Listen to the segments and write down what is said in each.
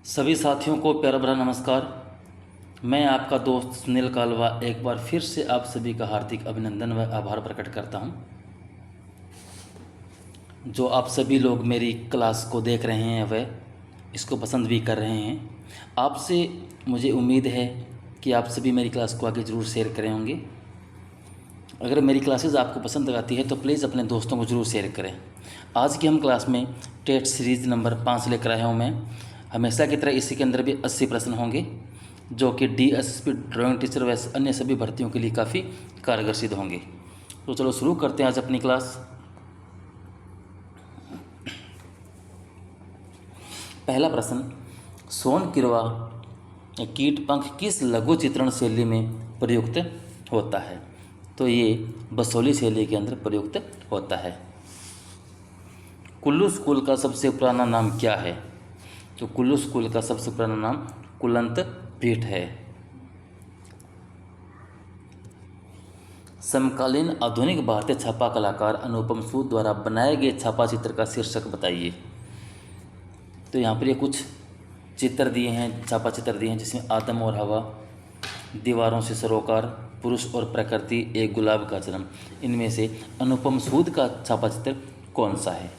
सभी साथियों को प्यारा भरा नमस्कार। मैं आपका दोस्त सुनील कालवा एक बार फिर से आप सभी का हार्दिक अभिनंदन व आभार प्रकट करता हूं, जो आप सभी लोग मेरी क्लास को देख रहे हैं व इसको पसंद भी कर रहे हैं। आपसे मुझे उम्मीद है कि आप सभी मेरी क्लास को आगे ज़रूर शेयर करें होंगे। अगर मेरी क्लासेस आपको पसंद आती है तो प्लीज़ अपने दोस्तों को ज़रूर शेयर करें। आज की हम क्लास में टेट सीरीज़ नंबर 5 लेकर आया हूँ मैं। हमेशा की तरह इसी के अंदर भी 80 प्रश्न होंगे, जो कि DSSP ड्राइंग टीचर व अन्य सभी भर्तियों के लिए काफ़ी कारगर सिद्ध होंगे। तो चलो शुरू करते हैं आज अपनी क्लास। पहला प्रश्न, सोन किरवा कीट पंख किस लघु चित्रण शैली में प्रयुक्त होता है? तो ये बसोली शैली के अंदर प्रयुक्त होता है। कुल्लू स्कूल का सबसे पुराना नाम क्या है? तो कुल्लू स्कूल का सबसे पुराना नाम कुलंत पीठ है। समकालीन आधुनिक भारतीय छापा कलाकार अनुपम सूद द्वारा बनाए गए छापा चित्र का शीर्षक बताइए। तो यहाँ पर ये कुछ चित्र दिए हैं, छापा चित्र दिए हैं, जिसमें आदम और हवा, दीवारों से सरोकार, पुरुष और प्रकृति, एक गुलाब का जन्म। इनमें से अनुपम सूद का छापा चित्र कौन सा है?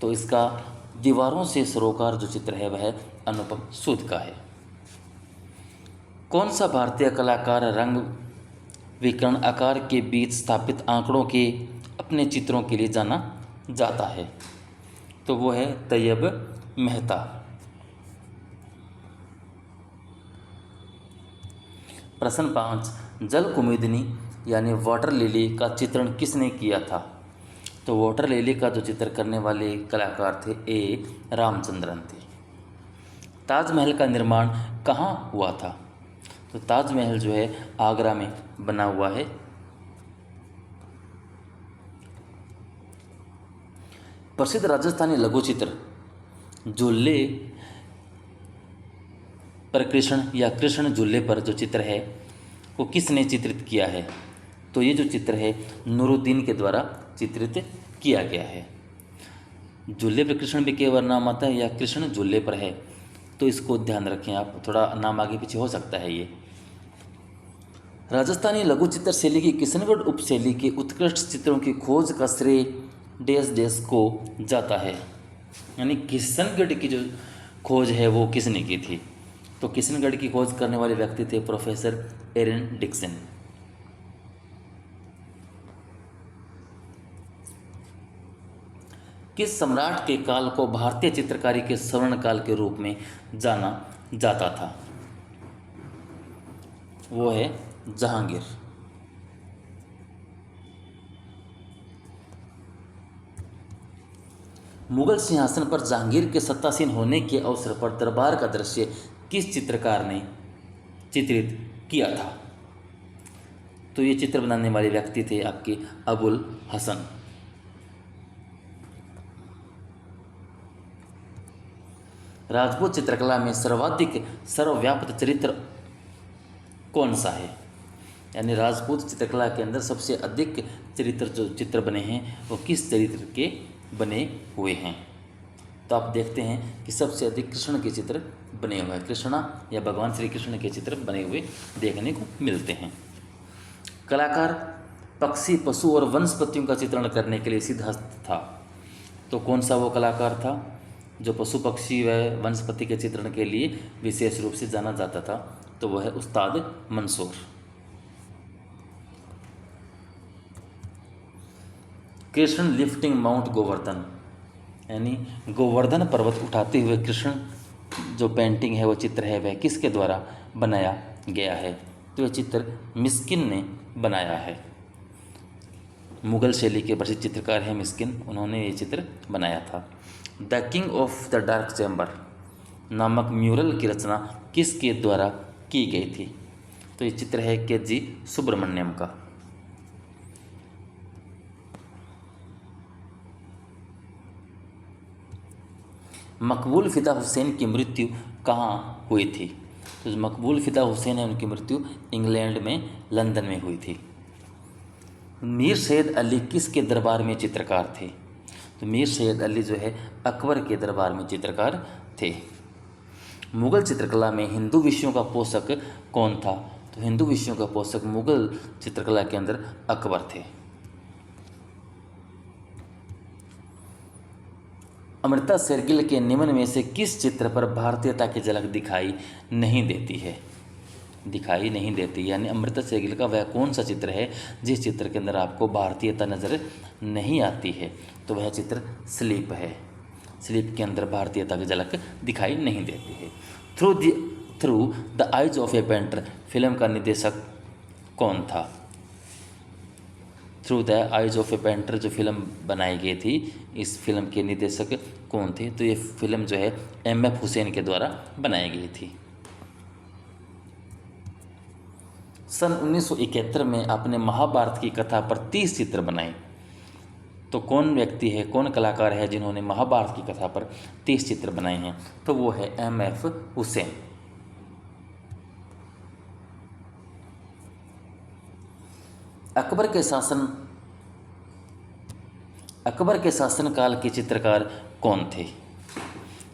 तो इसका दीवारों से सरोकार जो चित्र है वह अनुपम सूद का है। कौन सा भारतीय कलाकार रंग विकर्ण आकार के बीच स्थापित आंकड़ों के अपने चित्रों के लिए जाना जाता है? तो वो है तैयब मेहता। प्रश्न 5, जल कुमुदिनी यानी वाटर लिली का चित्रण किसने किया था? तो वाटर लिली का जो चित्र करने वाले कलाकार थे ए रामचंद्रन थे। ताजमहल का निर्माण कहाँ हुआ था? तो ताजमहल जो है आगरा में बना हुआ है। प्रसिद्ध राजस्थानी लघु चित्र झूले पर कृष्ण या कृष्ण झूले पर जो चित्र है वो किसने चित्रित किया है? तो ये जो चित्र है नूरुद्दीन के द्वारा चित्रित किया गया है। झूले पर कृष्ण भी कई बार नाम आता है या कृष्ण झूले पर है, तो इसको ध्यान रखें आप, थोड़ा नाम आगे पीछे हो सकता है ये। राजस्थानी लघु चित्र शैली की किशनगढ़ उपशैली के उत्कृष्ट चित्रों की खोज का श्रेय देश देश को जाता है। यानी किशनगढ़ की जो खोज है वो किसने की थी? तो किशनगढ़ की खोज करने वाले व्यक्ति थे प्रोफेसर एरन डिक्सन। किस सम्राट के काल को भारतीय चित्रकारी के स्वर्ण काल के रूप में जाना जाता था? वो है जहांगीर। मुगल सिंहासन पर जहांगीर के सत्तासीन होने के अवसर पर दरबार का दृश्य किस चित्रकार ने चित्रित किया था? तो ये चित्र बनाने वाले व्यक्ति थे आपके अबुल हसन। राजपूत चित्रकला में सर्वाधिक सर्वव्यापक चरित्र कौन सा है? यानी राजपूत चित्रकला के अंदर सबसे अधिक चरित्र जो चित्र बने हैं वो किस चरित्र के बने हुए हैं? तो आप देखते हैं कि सबसे अधिक कृष्ण के चित्र बने हुए हैं, कृष्णा या भगवान श्री कृष्ण के चित्र बने हुए देखने को मिलते हैं। कलाकार पक्षी, पशु और वनस्पतियों का चित्रण करने के लिए सिद्धहस्त था। तो कौन सा वो कलाकार था जो पशु पक्षी व वनस्पति के चित्रण के लिए विशेष रूप से जाना जाता था? तो वह है उस्ताद मंसूर। कृष्ण लिफ्टिंग माउंट गोवर्धन, यानी गोवर्धन पर्वत उठाते हुए कृष्ण जो पेंटिंग है वो चित्र है वह किसके द्वारा बनाया गया है? तो यह चित्र मिस्किन ने बनाया है। मुगल शैली के प्रसिद्ध चित्रकार हैं मिस्किन, उन्होंने ये चित्र बनाया था। The king of the dark chamber नामक म्यूरल की रचना किसके द्वारा की गई थी? तो ये चित्र है KG सुब्रमण्यम का। मकबूल फ़िदा हुसैन की मृत्यु कहाँ हुई थी? तो जो मकबूल फ़िदा हुसैन है उनकी मृत्यु इंग्लैंड में लंदन में हुई थी। मीर सैयद अली किसके दरबार में चित्रकार थे? तो मीर सैयद अली जो है अकबर के दरबार में चित्रकार थे। मुगल चित्रकला में हिंदू विषयों का पोषक कौन था? तो हिंदू विषयों का पोषक मुगल चित्रकला के अंदर अकबर थे। अमृता शेरगिल के निम्न में से किस चित्र पर भारतीयता की झलक दिखाई नहीं देती है? दिखाई नहीं देती, यानी अमृता शेरगिल का वह कौन सा चित्र है जिस चित्र के अंदर आपको भारतीयता नज़र नहीं आती है? तो वह चित्र स्लीप है। स्लीप के अंदर भारतीयता की झलक दिखाई नहीं देती है। Through the eyes of A painter film का निर्देशक कौन था? Through the eyes of A painter जो फिल्म बनाई गई थी, इस फिल्म के निर्देशक कौन थे? तो ये फिल्म जो है M.F. हुसैन के द्वारा बनाई गई थी। सन 1971 में आपने महाभारत की कथा पर 30 चित्र बनाए। तो कौन व्यक्ति है, कौन कलाकार है जिन्होंने महाभारत की कथा पर 30 चित्र बनाए हैं? तो वो है M.F. हुसैन। अकबर के शासनकाल के चित्रकार कौन थे?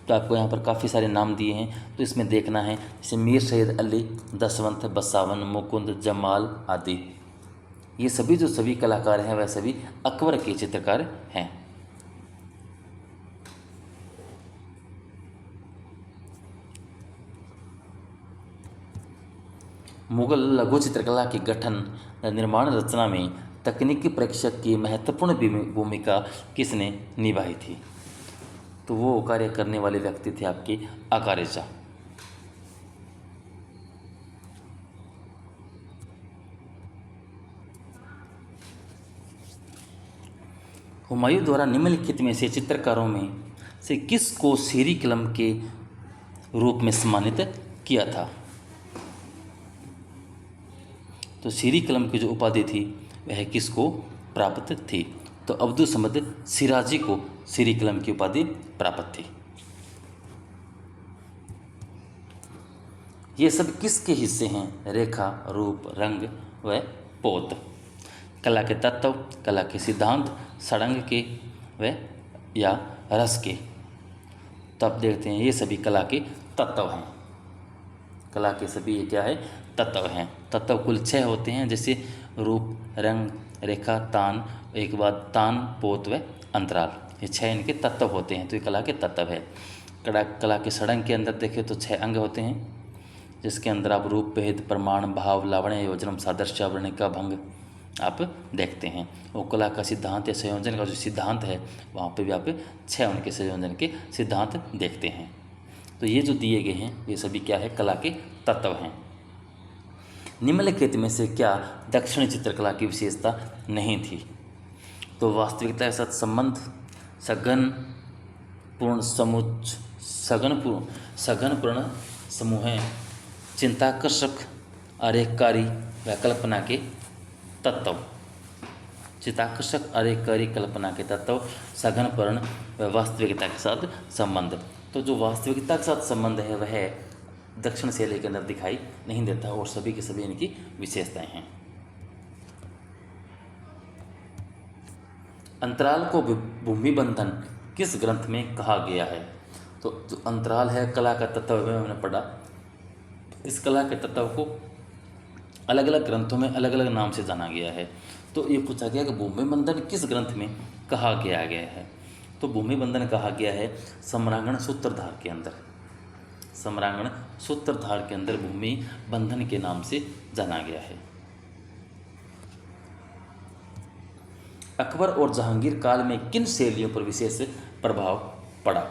तो आपको यहाँ पर काफ़ी सारे नाम दिए हैं, तो इसमें देखना है, जैसे मीर सैयद अली, दसवंत, बसावन, मुकुंद, जमाल आदि। ये सभी जो सभी कलाकार हैं वह सभी अकबर के चित्रकार हैं। मुगल लघु चित्रकला की गठन निर्माण रचना में तकनीकी प्रेक्षक की महत्वपूर्ण भूमिका किसने निभाई थी? तो वो कार्य करने वाले व्यक्ति थे आपके अकारेजा। हुमायूं द्वारा निम्नलिखित में से चित्रकारों में से किस को सीरी कलम के रूप में सम्मानित किया था? तो सीरी कलम की जो उपाधि थी वह किसको प्राप्त थी? तो अब्दुल समद सिराजी को सीरी कलम की उपाधि प्राप्त थी। ये सब किसके हिस्से हैं? रेखा, रूप, रंग व पोत। कला के तत्व, कला के सिद्धांत, षडंग के व या रस के। तो आप देखते हैं ये सभी कला के तत्व हैं। कला के सभी ये क्या है? तत्व हैं। तत्व कुल 6 होते हैं, जैसे रूप, रंग, रेखा, तान, एक बाद तान, पोत व अंतराल। ये 6 इनके तत्व होते हैं। तो ये कला के तत्व है। कला के षडंग के अंदर देखें तो 6 अंग होते हैं, जिसके अंदर आप रूप, भेद, प्रमाण, भाव, लावण्य, योजनम, सादृश्य, वर्णिका, भंग आप देखते हैं। वो कला का सिद्धांत या संयोजन का जो सिद्धांत है वहाँ पे भी आप 6 उनके संयोजन के सिद्धांत देखते हैं। तो ये जो दिए गए हैं ये सभी क्या है? कला के तत्व हैं। निम्नलिखित में से क्या दक्षिणी चित्रकला की विशेषता नहीं थी? तो वास्तविकता के साथ संबंध, सघनपूर्ण समूह, चिंताकर्षक, आरेखकारी व कल्पना के तत्व। चित्ताकर्षक, आरेखकारी, कल्पना के तत्व, सघनपूर्ण व वास्तविकता के साथ संबंध। तो जो वास्तविकता के साथ संबंध है वह दक्षिण शैली के अंदर दिखाई नहीं देता और सभी की सभी इनकी विशेषताएं हैं। अंतराल को भूमि बंधन किस ग्रंथ में कहा गया है? तो जो अंतराल है कला का तत्व है, हमने पढ़ा। इस कला के तत्व को अलग अलग ग्रंथों में अलग अलग नाम से जाना गया है। तो ये पूछा गया कि भूमि बंधन किस ग्रंथ में कहा गया है? तो भूमि बंधन कहा गया है सम्रांगण सूत्रधार के अंदर। सम्रांगण सूत्रधार के अंदर भूमि बंधन के नाम से जाना गया है। अकबर और जहांगीर काल में किन शैलियों पर विशेष प्रभाव पड़ा?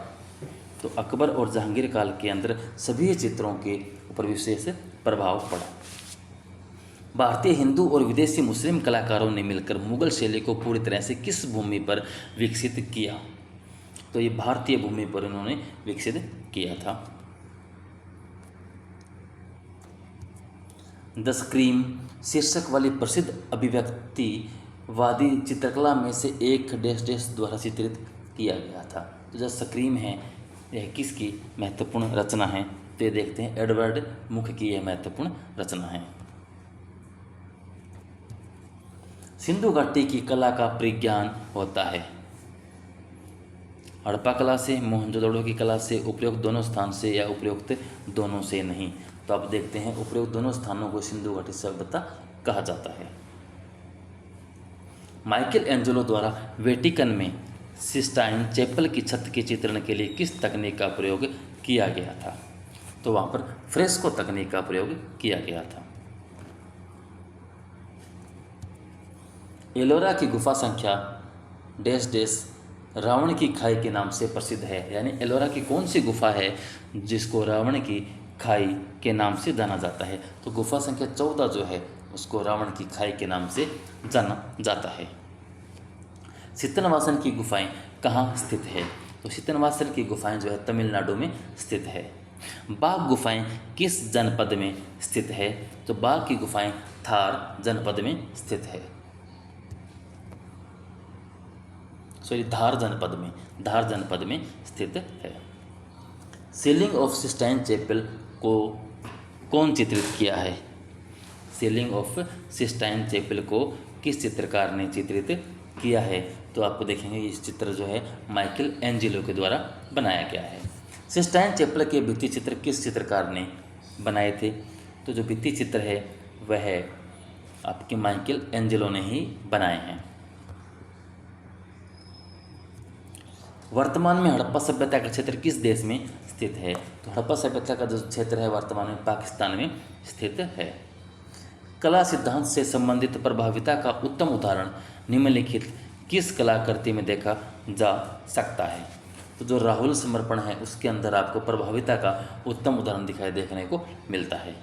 तो अकबर और जहांगीर काल के अंदर सभी चित्रों के ऊपर विशेष प्रभाव पड़ा। भारतीय, हिंदू और विदेशी मुस्लिम कलाकारों ने मिलकर मुगल शैली को पूरी तरह से किस भूमि पर विकसित किया? तो ये भारतीय भूमि पर इन्होंने विकसित किया था। द स्क्रीम शीर्षक वाली प्रसिद्ध अभिव्यक्तिवादी चित्रकला में से एक डैश डैश द्वारा चित्रित किया गया था। तो जो स्क्रीम है यह किसकी महत्वपूर्ण रचना है? तो ये देखते हैं एडवर्ड मुख की यह महत्वपूर्ण रचना है। सिंधु घाटी की कला का परिज्ञान होता है। हड़प्पा कला से, मोहनजोदड़ो की कला से, उपरोक्त दोनों स्थान से या उपरोक्त दोनों से नहीं। तो आप देखते हैं उपरोक्त दोनों स्थानों को सिंधु घाटी सभ्यता कहा जाता है। माइकल एंजेलो द्वारा वेटिकन में सिस्टाइन चैपल की छत के चित्रण के लिए किस तकनीक का प्रयोग किया गया था? तो वहाँ पर फ्रेस्को तकनीक का प्रयोग किया गया था। एलोरा की गुफा संख्या डैश डैश रावण की खाई के नाम से प्रसिद्ध है। यानी एलोरा की कौन सी गुफा है जिसको रावण की खाई के नाम से जाना जाता है? तो गुफा संख्या 14 जो है उसको रावण की खाई के नाम से जाना जाता है। सीतनवासन की गुफाएं कहाँ स्थित है? तो सीतनवासन की गुफाएं जो है तमिलनाडु में स्थित है। बाघ गुफाएं किस जनपद में स्थित है? तो बाघ की गुफाएं थार जनपद में स्थित है। धार जनपद में स्थित है। सीलिंग ऑफ सिस्टाइन चैपल को कौन चित्रित किया है? सीलिंग ऑफ सिस्टाइन चैपल को किस चित्रकार ने चित्रित किया है? तो आपको देखेंगे इस चित्र जो है माइकल एंजेलो के द्वारा बनाया गया है। सिस्टाइन चैपल के भित्ति चित्र किस चित्रकार ने बनाए थे? तो जो भित्ति चित्र है वह आपके माइकल एंजेलो ने ही बनाए हैं। वर्तमान में हड़प्पा सभ्यता का क्षेत्र किस देश में स्थित है? तो हड़प्पा सभ्यता का जो क्षेत्र है वर्तमान में पाकिस्तान में स्थित है। कला सिद्धांत से संबंधित प्रभाविता का उत्तम उदाहरण निम्नलिखित किस कलाकृति में देखा जा सकता है? तो जो राहुल समर्पण है उसके अंदर आपको प्रभाविता का उत्तम उदाहरण देखने को मिलता है।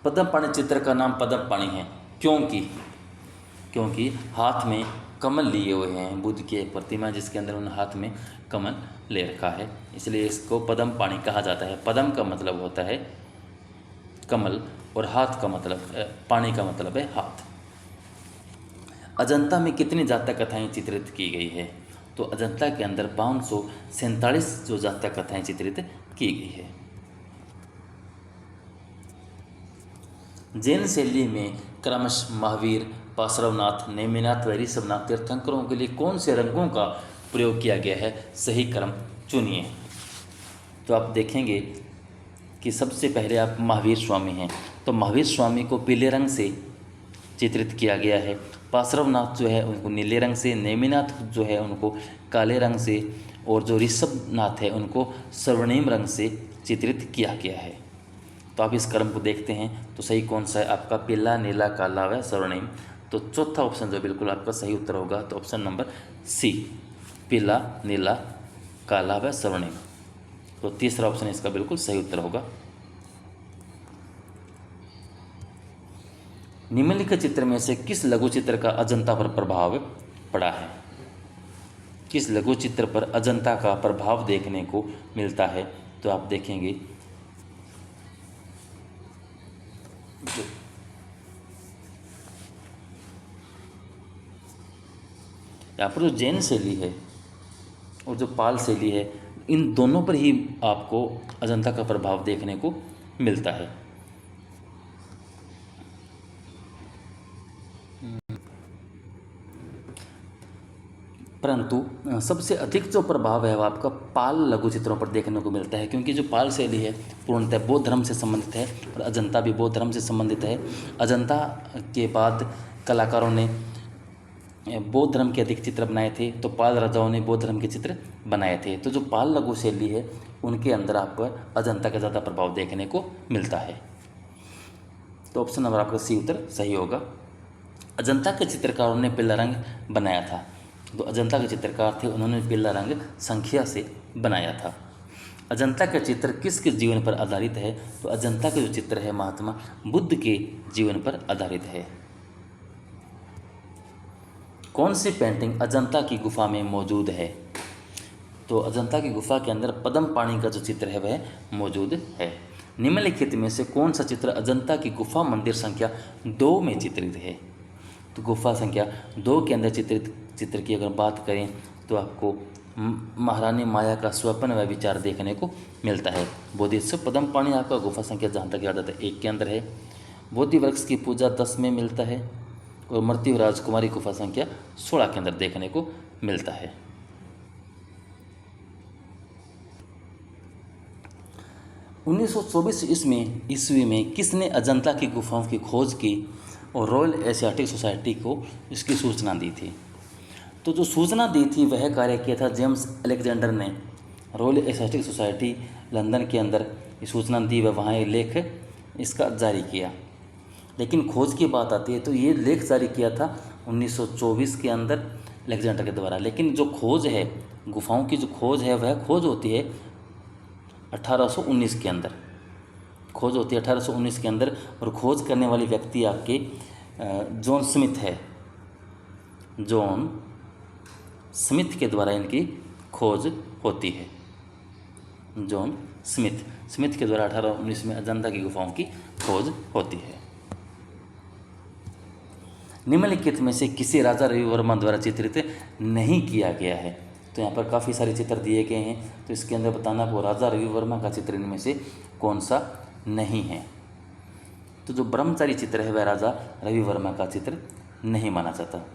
पद्मपाणि चित्र का नाम पद्मपाणि है क्योंकि हाथ में कमल लिए हुए हैं। बुद्ध की एक प्रतिमा जिसके अंदर उन्होंने हाथ में कमल ले रखा है, इसलिए इसको पद्मपाणि कहा जाता है। पद्म का मतलब होता है कमल और हाथ का मतलब पानी का मतलब है हाथ। अजंता में कितनी जातक कथाएं चित्रित की गई है? तो अजंता के अंदर 547 जो जातक कथाएं चित्रित की गई है। जैन शैली में क्रमशः महावीर, पार्श्वनाथ, नेमिनाथ व ऋषभनाथ तीर्थंकरों के लिए कौन से रंगों का प्रयोग किया गया है? सही क्रम चुनिए। तो आप देखेंगे कि सबसे पहले आप महावीर स्वामी हैं, तो महावीर स्वामी को पीले रंग से चित्रित किया गया है। पार्श्वनाथ जो है उनको नीले रंग से, नेमिनाथ जो है उनको काले रंग से, और जो ऋषभनाथ है उनको स्वर्णिम रंग से चित्रित किया गया है। तो आप इस क्रम को देखते हैं तो सही कौन सा है आपका? पीला, नीला, काला व स्वर्णिम। तो चौथा ऑप्शन जो बिल्कुल आपका सही उत्तर होगा तो ऑप्शन नंबर सी, पीला, नीला, काला व स्वर्णिम। तो तीसरा ऑप्शन इसका बिल्कुल सही उत्तर होगा। निम्नलिखित चित्र में से किस लघु चित्र का अजंता पर प्रभाव पड़ा है? किस लघु चित्र पर अजंता का प्रभाव देखने को मिलता है? तो आप देखेंगे यहाँ पर जो जैन शैली है और जो पाल शैली है, इन दोनों पर ही आपको अजंता का प्रभाव देखने को मिलता है। परंतु सबसे अधिक जो प्रभाव है वो आपका पाल लघु चित्रों पर देखने को मिलता है, क्योंकि जो पाल शैली है पूर्णतः बौद्ध धर्म से संबंधित है और अजंता भी बौद्ध धर्म से संबंधित है। अजंता के बाद कलाकारों ने बौद्ध धर्म के अधिक चित्र बनाए थे, तो पाल राजाओं ने बौद्ध धर्म के चित्र बनाए थे। तो जो पाल लघु शैली है उनके अंदर आपको अजंता का ज़्यादा प्रभाव देखने को मिलता है। तो ऑप्शन नंबर आपका सी उत्तर सही होगा। अजंता के चित्रकारों ने पीला रंग बनाया था, तो अजंता के चित्रकार थे उन्होंने पीला रंग संख्या से बनाया था। अजंता का चित्र किसके जीवन पर आधारित है? तो अजंता का जो चित्र है महात्मा बुद्ध के जीवन पर आधारित है। कौन सी पेंटिंग अजंता की गुफा में मौजूद है? तो अजंता की गुफा के अंदर पद्मपाणि का जो चित्र है वह मौजूद है। निम्नलिखित में से कौन सा चित्र अजंता की गुफा मंदिर संख्या 2 में चित्रित है? तो गुफा संख्या 2 के अंदर चित्रित चित्र की अगर बात करें तो आपको महारानी माया का स्वप्न व विचार देखने को मिलता है। बोधिसत्व पद्मपाणि आपका गुफा संख्या जहाँ तक याद आता है 1 के अंदर है। बोधि वृक्ष की पूजा 10 में मिलता है। और मृत्यु राजकुमारी गुफा संख्या 16 के अंदर देखने को मिलता है। 1924 ईस्वी में किसने अजंता की गुफाओं की खोज की और रॉयल एशियाटिक सोसाइटी को इसकी सूचना दी थी? तो जो सूचना दी थी वह कार्य किया था जेम्स अलेक्जेंडर ने। रॉयल एशियाटिक सोसाइटी लंदन के अंदर ये सूचना दी व वहाँ ये लेख इसका जारी किया। लेकिन खोज की बात आती है तो ये लेख जारी किया था 1924 के अंदर अलेक्जेंडर के द्वारा। लेकिन जो खोज है, गुफाओं की जो खोज है वह खोज होती है 1819 के अंदर। खोज होती है 1819 के अंदर और खोज करने वाली व्यक्ति आपके जॉन स्मिथ है। जॉन स्मिथ के द्वारा इनकी खोज होती है। जॉन स्मिथ के द्वारा 1819 में अजंता की गुफाओं की खोज होती है। निम्नलिखित में से किसी राजा रवि वर्मा द्वारा चित्रित नहीं किया गया है? तो यहाँ पर काफ़ी सारे चित्र दिए गए हैं, तो इसके अंदर बताना वो राजा रवि वर्मा का चित्र इनमें से कौन सा नहीं है। तो जो ब्रह्मचारी चित्र है वह राजा रवि वर्मा का चित्र नहीं माना जाता।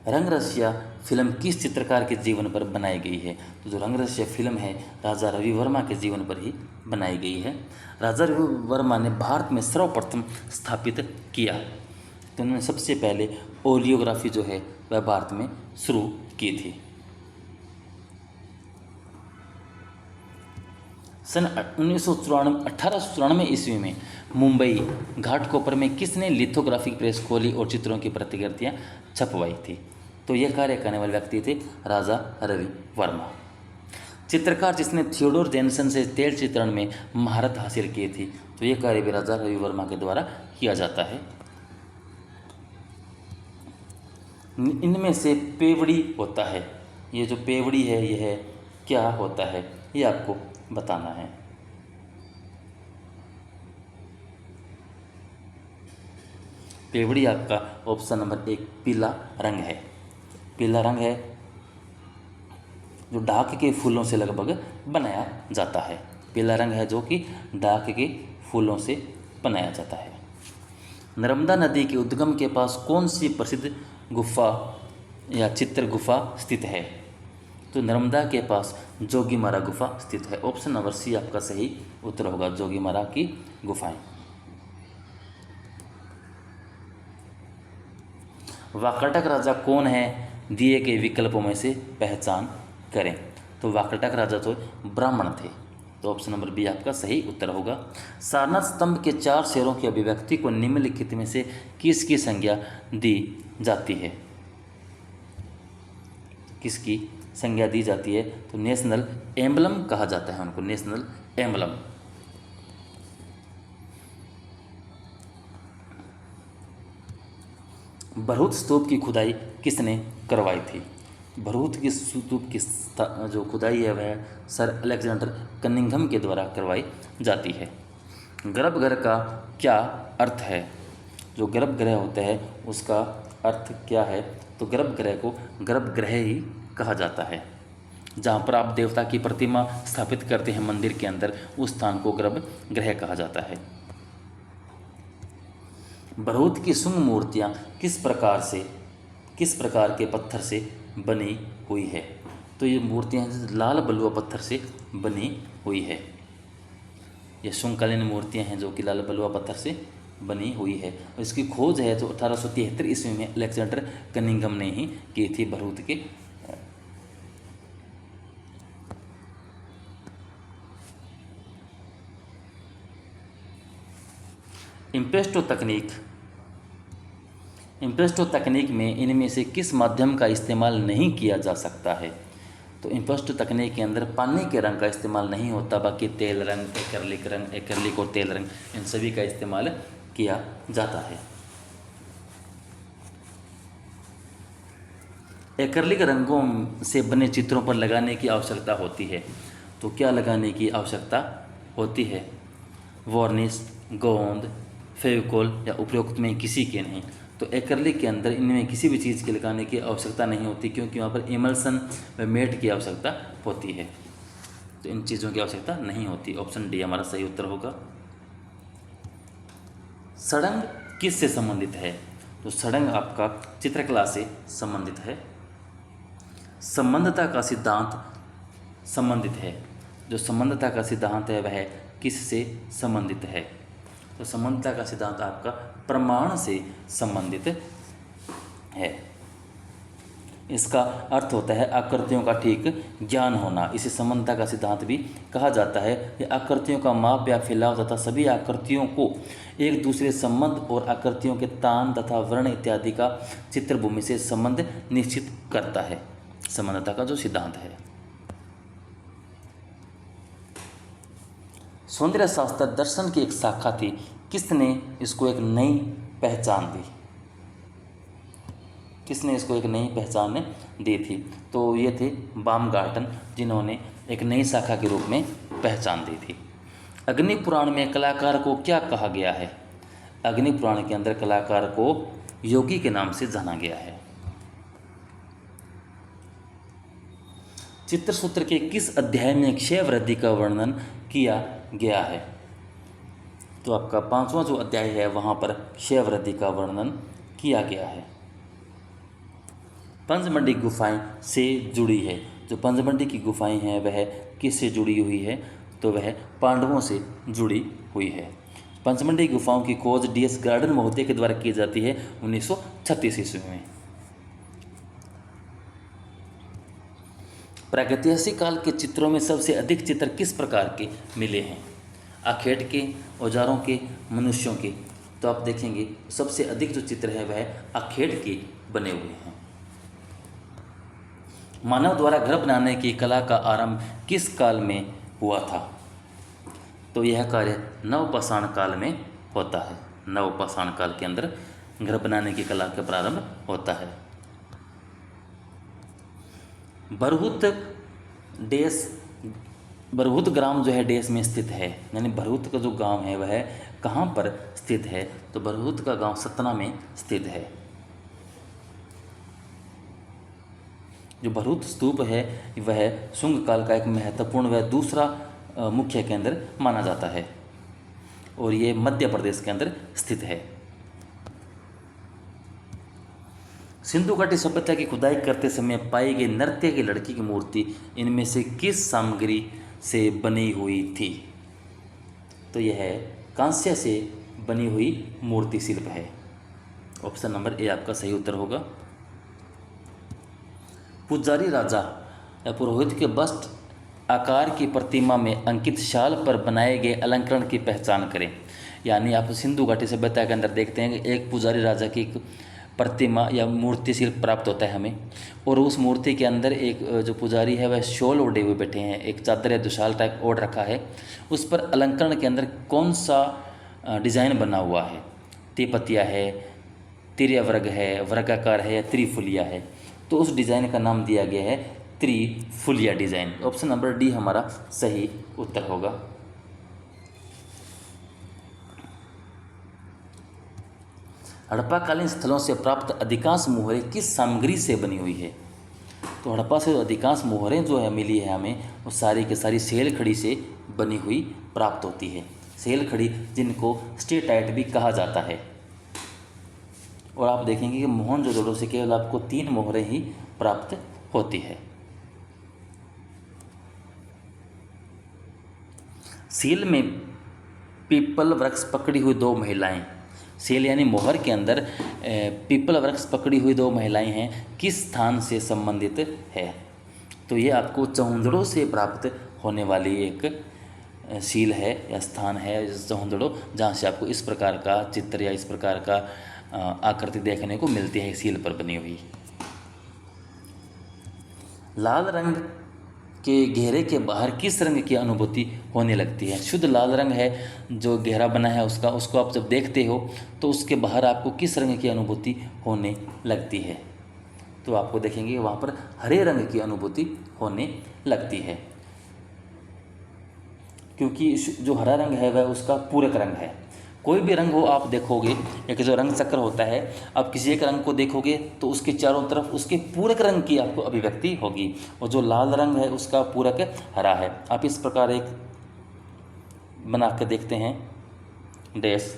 रंगरसिया फिल्म किस चित्रकार के जीवन पर बनाई गई है? तो जो रंगरसिया फिल्म है राजा रवि वर्मा के जीवन पर ही बनाई गई है। राजा रवि वर्मा ने भारत में सर्वप्रथम स्थापित किया, तो उन्होंने सबसे पहले ओलियोग्राफी जो है वह भारत में शुरू की थी। सन 1894 ईस्वी में मुंबई घाटकोपर में किसने लिथोग्राफिक प्रेस खोली और चित्रों की प्रतिकृतियाँ छपवाई थी? तो यह कार्य करने वाले व्यक्ति थे राजा रवि वर्मा। चित्रकार जिसने थियोडोर जेनसन से तेल चित्रण में महारत हासिल की थी, तो यह कार्य भी राजा रवि वर्मा के द्वारा किया जाता है। इनमें से पेवड़ी होता है, ये जो पेवड़ी है यह क्या होता है ये आपको बताना है। पेवड़ी आपका ऑप्शन नंबर 1 पीला रंग है। पीला रंग है जो डाक के फूलों से लगभग बनाया जाता है। पीला रंग है जो कि डाक के फूलों से बनाया जाता है। नर्मदा नदी के उद्गम के पास कौन सी प्रसिद्ध गुफा या चित्र गुफा स्थित है? तो नर्मदा के पास जोगीमारा गुफा स्थित है। ऑप्शन नंबर सी आपका सही उत्तर होगा, जोगीमारा की गुफाएं। वाकाटक राजा कौन है? दिए गए विकल्पों में से पहचान करें। तो वाकाटक राजा तो ब्राह्मण थे, तो ऑप्शन नंबर बी आपका सही उत्तर होगा। सारनाथ स्तंभ के 4 शेरों की अभिव्यक्ति को निम्नलिखित में से किसकी संज्ञा दी जाती है? किसकी संज्ञा दी जाती है? तो नेशनल एम्बलम कहा जाता है उनको, नेशनल एम्बलम। भरूच स्तूप की खुदाई किसने करवाई थी? भरूच की स्तूप की जो खुदाई है वह सर अलेक्जेंडर कनिंघम के द्वारा करवाई जाती है। गर्भगृह का क्या अर्थ है? जो गर्भगृह होता है उसका अर्थ क्या है? तो गर्भगृह को गर्भगृह ही कहा जाता है। जहाँ पर आप देवता की प्रतिमा स्थापित करते हैं मंदिर के अंदर, उस स्थान को गर्भगृह कहा जाता है। भरूच की शुंग मूर्तियाँ किस प्रकार के पत्थर से बनी हुई है? तो ये मूर्तियाँ लाल बलुआ पत्थर से बनी हुई है। ये शुंगकालीन मूर्तियाँ हैं जो कि लाल बलुआ पत्थर से बनी हुई है। और इसकी खोज है तो 1873 ईस्वी में अलेक्जेंडर कनिंघम ने ही की थी भरूच के। इम्पेस्टो तकनीक में इनमें से किस माध्यम का इस्तेमाल नहीं किया जा सकता है? तो इम्पेस्टो तकनीक के अंदर पानी के रंग का इस्तेमाल नहीं होता, बाकी तेल रंग, एक्रिलिक और तेल रंग इन सभी का इस्तेमाल किया जाता है। एक्रिलिक रंगों से बने चित्रों पर लगाने की आवश्यकता होती है, तो क्या लगाने की आवश्यकता होती है? वार्निश, गोंद, फेविकोल या उपरोक्त में किसी के नहीं। तो एक्रिलिक के अंदर इनमें किसी भी चीज़ के लगाने की आवश्यकता नहीं होती, क्योंकि वहाँ पर इमल्सन व मेट की आवश्यकता होती है। तो इन चीज़ों की आवश्यकता नहीं होती। ऑप्शन डी हमारा सही उत्तर होगा। षडंग किस से संबंधित है? तो षडंग आपका चित्रकला से संबंधित है। संबंधता का सिद्धांत संबंधित है। जो संबंधता का सिद्धांत है वह किससे संबंधित है? तो संबंधता का सिद्धांत आपका प्रमाण से संबंधित है। इसका अर्थ होता है आकृतियों का ठीक ज्ञान होना। इसे संबंधता का सिद्धांत भी कहा जाता है। यह आकृतियों का माप या फैलाव तथा सभी आकृतियों को एक दूसरे संबंध और आकृतियों के तान तथा वर्ण इत्यादि का चित्रभूमि से संबंध निश्चित करता है। संबंधता का जो सिद्धांत है। सौंदर्य शास्त्र दर्शन की एक शाखा थी। किसने इसको एक नई पहचान दी? किसने इसको एक नई पहचान दी थी? तो ये थे बामगार्टन, जिन्होंने एक नई शाखा के रूप में पहचान दी थी। अग्नि पुराण में कलाकार को क्या कहा गया है? अग्नि पुराण के अंदर कलाकार को योगी के नाम से जाना गया है। चित्रसूत्र के किस अध्याय में क्षय वृद्धि का वर्णन किया गया है? तो आपका 5वां जो अध्याय है वहाँ पर क्षय वृद्धि का वर्णन किया गया है। पंचमढ़ी गुफाएं से जुड़ी है। जो पंचमढ़ी की गुफाएं हैं वह किससे जुड़ी हुई है? तो वह पांडवों से जुड़ी हुई है। पंचमढ़ी गुफाओं की खोज DS गार्डन महोदय के द्वारा की जाती है 1936 ईस्वी में। प्रागैतिहासिक काल के चित्रों में सबसे अधिक चित्र किस प्रकार के मिले हैं? आखेट के, औजारों के, मनुष्यों के। तो आप देखेंगे सबसे अधिक जो चित्र है वह आखेट के बने हुए हैं। मानव द्वारा घर बनाने की कला का आरंभ किस काल में हुआ था? तो यह कार्य नवपाषाण काल में होता है। नवपाषाण काल के अंदर घर बनाने की कला का प्रारंभ होता है। बरहुत ग्राम जो है देश में स्थित है, यानी बरहुत का जो गांव है वह कहाँ पर स्थित है? तो बरहुत का गांव सतना में स्थित है। जो बरहुत स्तूप है वह शुंग काल का एक महत्वपूर्ण व दूसरा मुख्य केंद्र माना जाता है और ये मध्य प्रदेश के अंदर स्थित है। सिंधु घाटी सभ्यता की खुदाई करते समय पाई गई नृत्य की लड़की की मूर्ति इनमें से किस सामग्री से बनी हुई थी? तो यह कांस्य से बनी हुई मूर्ति शिल्प है। ऑप्शन नंबर ए आपका सही उत्तर होगा। पुजारी राजा या पुरोहित के वस्त्र आकार की प्रतिमा में अंकित शाल पर बनाए गए अलंकरण की पहचान करें। यानी आप सिंधु घाटी सभ्यता के अंदर देखते हैं कि एक पुजारी राजा की प्रतिमा या मूर्ति शिल्प प्राप्त होता है हमें, और उस मूर्ति के अंदर एक जो पुजारी है वह शॉल ओढ़े हुए बैठे हैं, एक चादर या दुशाल टाइप ओढ़ रखा है। उस पर अलंकरण के अंदर कौन सा डिज़ाइन बना हुआ है? तिपतिया है, तिर्यवर्ग है, वर्गाकार है या त्रिफुलिया है? तो उस डिज़ाइन का नाम दिया गया है त्रिफुलिया डिज़ाइन। ऑप्शन नंबर डी हमारा सही उत्तर होगा। हड़प्पाकालीन स्थलों से प्राप्त अधिकांश मोहरें किस सामग्री से बनी हुई है? तो हड़प्पा से अधिकांश मोहरें जो है मिली है हमें वो सारी की सारी सेल खड़ी से बनी हुई प्राप्त होती है। सेल खड़ी जिनको स्टेटाइट भी कहा जाता है। और आप देखेंगे कि मोहनजोदड़ो से केवल आपको 3 मोहरें ही प्राप्त होती है। सील में पीपल वृक्ष पकड़ी हुई 2 महिलाएं, सील यानी मोहर के अंदर पीपल वृक्ष पकड़ी हुई 2 महिलाएं हैं, किस स्थान से संबंधित है? तो ये आपको चौंदड़ों से प्राप्त होने वाली एक सील है या स्थान है चौंदड़ो, जहाँ से आपको इस प्रकार का चित्र या इस प्रकार का आकृति देखने को मिलती है सील पर बनी हुई। लाल रंग के घेरे के बाहर किस रंग की अनुभूति होने लगती है? शुद्ध लाल रंग है जो घेरा बना है उसको आप जब देखते हो तो उसके बाहर आपको किस रंग की अनुभूति होने लगती है? तो आपको देखेंगे वहाँ पर हरे रंग की अनुभूति होने लगती है, क्योंकि जो हरा रंग है वह उसका पूरक रंग है। कोई भी रंग हो आप देखोगे, एक जो रंग चक्र होता है, आप किसी एक रंग को देखोगे तो उसके चारों तरफ उसके पूरक रंग की आपको अभिव्यक्ति होगी, और जो लाल रंग है उसका पूरक हरा है। आप इस प्रकार एक बना के देखते हैं डैश।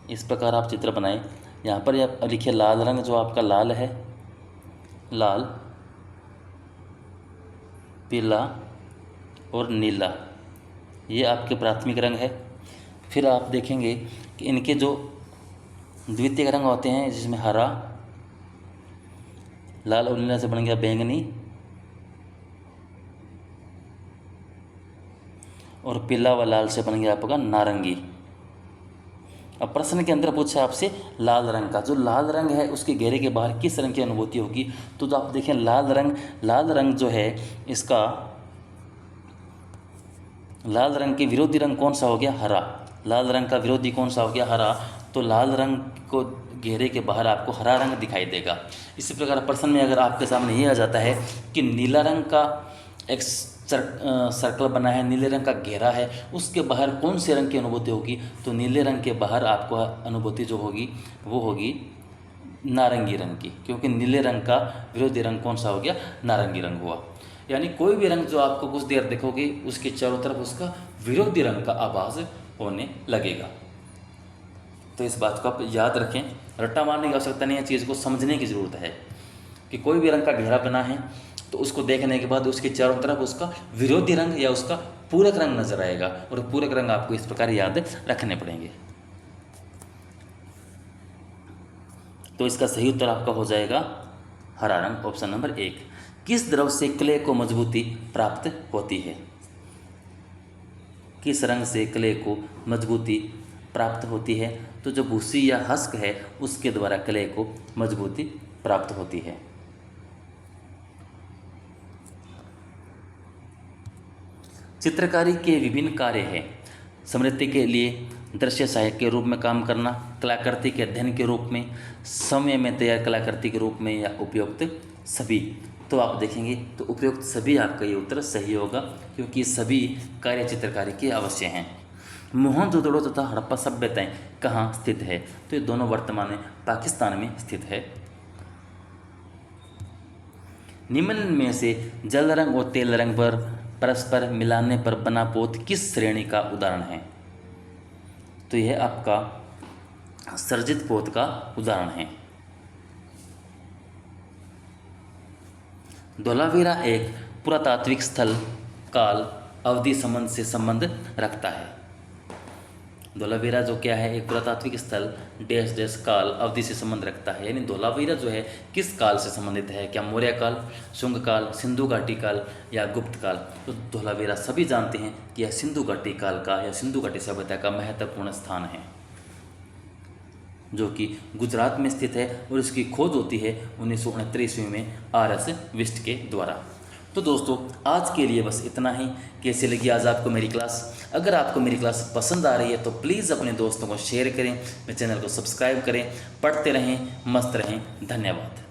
इस प्रकार आप चित्र बनाएं। यहाँ पर आप लिखिए लाल रंग, जो आपका लाल है, लाल, पीला और नीला, ये आपके प्राथमिक रंग है। फिर आप देखेंगे कि इनके जो द्वितीयक रंग होते हैं, जिसमें हरा, लाल और नीला से बन गया बैंगनी, और पीला व लाल से बन गया आपका नारंगी। अब प्रश्न के अंदर पूछा आपसे लाल रंग का, जो लाल रंग है उसके घेरे के बाहर किस रंग की अनुभूति होगी? तो आप देखें लाल रंग जो है इसका, लाल रंग के विरोधी रंग कौन सा हो गया? हरा। लाल रंग का विरोधी कौन सा हो गया? हरा। तो लाल रंग को घेरे के बाहर आपको हरा रंग दिखाई देगा। इसी प्रकार प्रश्न में अगर आपके सामने ये आ जाता है कि नीला रंग का एक सर्कल बना है, नीले रंग का घेरा है, उसके बाहर कौन से रंग की अनुभूति होगी? तो नीले रंग के बाहर आपको अनुभूति जो होगी वो होगी नारंगी रंग की, क्योंकि नीले रंग का विरोधी रंग कौन सा हो गया? नारंगी रंग हुआ। यानी कोई भी रंग जो आपको कुछ देर देखोगे उसके चारों तरफ उसका विरोधी रंग का आभास होने लगेगा। तो इस बात को आप याद रखें, रट्टा मारने की आवश्यकता नहीं है, चीज़ को समझने की ज़रूरत है कि कोई भी रंग का घेरा बना है तो उसको देखने के बाद उसके चारों तरफ उसका विरोधी रंग या उसका पूरक रंग नजर आएगा, और पूरक रंग आपको इस प्रकार याद रखने पड़ेंगे। तो इसका सही उत्तर आपका हो जाएगा हरा रंग, ऑप्शन नंबर 1। किस द्रव से क्ले को मजबूती प्राप्त होती है? किस रंग से क्ले को मजबूती प्राप्त होती है? तो जो भूसी या हस्क है उसके द्वारा क्ले को मजबूती प्राप्त होती है। चित्रकारी के विभिन्न कार्य हैं। स्मृति के लिए दृश्य सहायक के रूप में काम करना, कलाकृति के अध्ययन के रूप में, समय में तैयार कलाकृति के रूप में, या उपयुक्त सभी। तो आप देखेंगे तो उपयुक्त सभी आपका ये उत्तर सही होगा, क्योंकि सभी कार्य चित्रकारी के अवश्य हैं। मोहनजोदड़ो तथा हड़प्पा सभ्यताएं कहाँ स्थित है? तो ये दोनों वर्तमान में पाकिस्तान में स्थित है। निम्न में से जल रंग और तेल रंग पर परस्पर मिलाने पर बना पोत किस श्रेणी का उदाहरण है? तो यह आपका सर्जित पोत का उदाहरण है। धोलावीरा एक पुरातात्विक स्थल काल अवधि संबंध से संबंध रखता है। धोलावीरा जो क्या है? एक पुरातात्विक स्थल डैश डैश काल अवधि से संबंध रखता है। यानी धोलावीरा जो है किस काल से संबंधित है? क्या मौर्य काल, शुंग काल, सिंधु घाटी काल या गुप्त काल? तो धोलावीरा सभी जानते हैं कि यह सिंधु घाटी काल का या सिंधु घाटी सभ्यता का महत्वपूर्ण स्थान है, जो कि गुजरात में स्थित है, और इसकी खोज होती है 1969 ईस्वी में RS विस्ट के द्वारा। तो दोस्तों आज के लिए बस इतना ही। कैसे लगी आज आपको मेरी क्लास? अगर आपको मेरी क्लास पसंद आ रही है तो प्लीज़ अपने दोस्तों को शेयर करें, मेरे चैनल को सब्सक्राइब करें, पढ़ते रहें, मस्त रहें। धन्यवाद।